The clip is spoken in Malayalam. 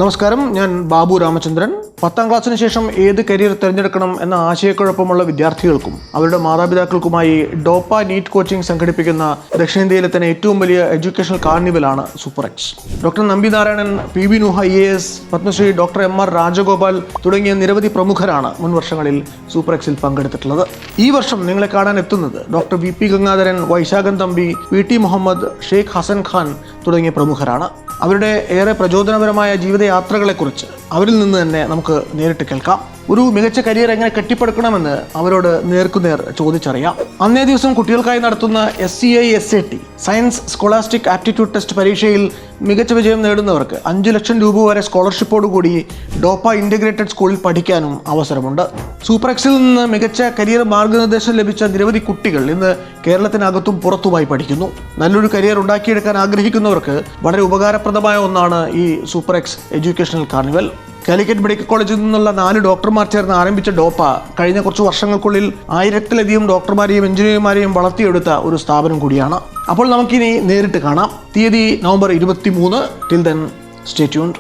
നമസ്കാരം, ഞാൻ ബാബു രാമചന്ദ്രൻ. 10ാം ക്ലാസ്സിന് ശേഷം ഏത് കരിയർ തിരഞ്ഞെടുക്കണം എന്ന ആശയക്കുഴപ്പമുള്ള വിദ്യാർത്ഥികൾക്കും അവരുടെ മാതാപിതാക്കൾക്കുമായി ഡോപ്പ നീറ്റ് കോച്ചിങ് സംഘടിപ്പിക്കുന്ന ദക്ഷിണേന്ത്യയിലെ തന്നെ ഏറ്റവും വലിയ എഡ്യൂക്കേഷണൽ കാർണിവലാണ് super X. Doctor Nambi Narayanan, P Nooha IAS, Padmashri doctor MR Rajagopal തുടങ്ങിയ നിരവധി പ്രമുഖരാണ് മുൻ വർഷങ്ങളിൽ സൂപ്പർ എക്സിൽ പങ്കെടുത്തിട്ടുള്ളത്. ഈ വർഷം നിങ്ങളെ കാണാൻ എത്തുന്നത് doctor VP Gangadharan, Vaishakhan Thampi, VT Muhammad, Sheikh Hasan Khan തുടങ്ങിയ പ്രമുഖരാണ്. അവരുടെ ഏറെ പ്രചോദനപരമായ ജീവിതയാത്രകളെക്കുറിച്ച് അവരിൽ നിന്ന് തന്നെ നമുക്ക് നേരിട്ട് കേൾക്കാം. ഒരു മികച്ച കരിയർ എങ്ങനെ കെട്ടിപ്പടുക്കണമെന്ന് അവരോട് നേർക്കുനേർ ചോദിച്ചറിയാം. അന്നേ ദിവസം കുട്ടികൾക്കായി നടത്തുന്ന SCI SAT science scholastic aptitude test പരീക്ഷയിൽ മികച്ച വിജയം നേടുന്നവർക്ക് 5 ലക്ഷം രൂപ വരെ സ്കോളർഷിപ്പോടുകൂടി ഡോപ്പ ഇൻ്റഗ്രേറ്റഡ് സ്കൂളിൽ പഠിക്കാനും അവസരമുണ്ട്. സൂപ്പർ എക്സിൽ നിന്ന് മികച്ച കരിയർ മാർഗനിർദ്ദേശം ലഭിച്ച നിരവധി കുട്ടികൾ ഇന്ന് കേരളത്തിനകത്തും പുറത്തുമായി പഠിക്കുന്നു. നല്ലൊരു കരിയർ ഉണ്ടാക്കിയെടുക്കാൻ ആഗ്രഹിക്കുന്നവർക്ക് വളരെ ഉപകാരപ്രദമായ ഒന്നാണ് ഈ super X educational carnival. Calicut medical കോളേജിൽ നിന്നുള്ള 4 ഡോക്ടർമാർ ചേർന്ന് ആരംഭിച്ച ഡോപ്പ കഴിഞ്ഞ കുറച്ച് വർഷങ്ങൾക്കുള്ളിൽ 1000-ത്തിലധികം ഡോക്ടർമാരെയും എഞ്ചിനീയർമാരെയും വളർത്തിയെടുത്ത ഒരു സ്ഥാപനം കൂടിയാണ്. അപ്പോൾ നമുക്കിനി നേരിട്ട് കാണാം. തീയതി November 23. Till then stay tuned.